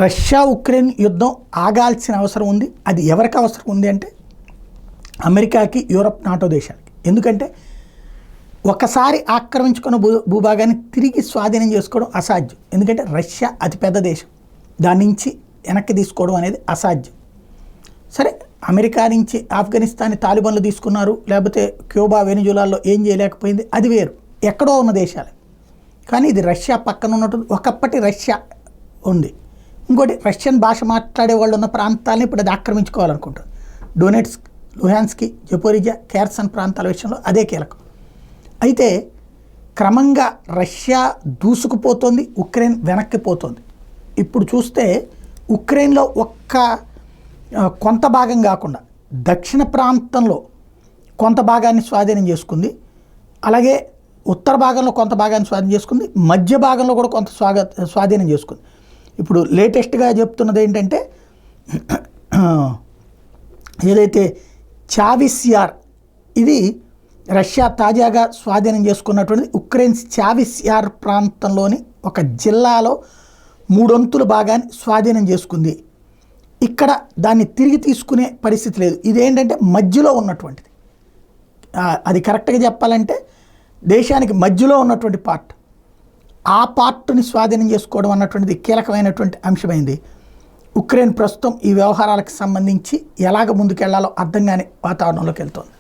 Russia Ukraine యుద్ధం ఆగాల్సిన అవసరం ఉంది. అది ఎవరికి అవసరం ఉంది అంటే అమెరికాకి, యూరప్, నాటో దేశాలకి. ఎందుకంటే ఒకసారి ఆక్రమించుకున్న భూభాగాన్ని తిరిగి స్వాధీనం చేసుకోవడం అసాధ్యం. ఎందుకంటే రష్యా అతిపెద్ద దేశం, దాని నుంచి వెనక్కి తీసుకోవడం అనేది అసాధ్యం. సరే, అమెరికా నుంచి ఆఫ్ఘనిస్తాన్ తాలిబాన్లు తీసుకున్నారు, లేకపోతే క్యూబా, వెనిజులాల్లో ఏం చేయలేకపోయింది, అది వేరు, ఎక్కడో ఉన్న దేశాలు. కానీ ఇది రష్యా పక్కన ఉన్నట్టు ఒకప్పటి రష్యా ఉంది. ఇంకోటి రష్యన్ భాష మాట్లాడే వాళ్ళు ఉన్న ప్రాంతాలని ఇప్పుడు అది ఆక్రమించుకోవాలనుకుంటుంది. డొనెట్స్క్, లుహాన్స్కీ, జపోరిజియా, ఖెర్సన్ ప్రాంతాల విషయంలో అదే కీలకం. అయితే క్రమంగా రష్యా దూసుకుపోతుంది, ఉక్రెయిన్ వెనక్కిపోతుంది. ఇప్పుడు చూస్తే ఉక్రెయిన్లో కొంత భాగం కాకుండా దక్షిణ ప్రాంతంలో కొంత భాగాన్ని స్వాధీనం చేసుకుంది, అలాగే ఉత్తర భాగంలో కొంత భాగాన్ని స్వాధీనం చేసుకుంది, మధ్య భాగంలో కూడా కొంత స్వాధీనం చేసుకుంది. ఇప్పుడు లేటెస్ట్గా చెప్తున్నది ఏంటంటే ఏదైతే చావిస్యార్, ఇది రష్యా తాజాగా స్వాధీనం చేసుకున్నటువంటిది. ఉక్రెయిన్ చావిస్యార్ ప్రాంతంలోని ఒక జిల్లాలో 3/4 భాగాన్ని స్వాధీనం చేసుకుంది. ఇక్కడ దాన్ని తిరిగి తీసుకునే పరిస్థితి లేదు. ఇదేంటంటే మధ్యలో ఉన్నటువంటిది, అది కరెక్ట్గా చెప్పాలంటే దేశానికి మధ్యలో ఉన్నటువంటి పార్ట్, ఆ పార్ట్ని స్వాధీనం చేసుకోవడం అన్నటువంటిది కీలకమైనటువంటి అంశమైంది. ఉక్రెయిన్ ప్రస్తుతం ఈ వ్యవహారాలకు సంబంధించి ఎలాగ ముందుకెళ్లాలో అర్థం కాని వాతావరణంలోకి వెళ్తోంది.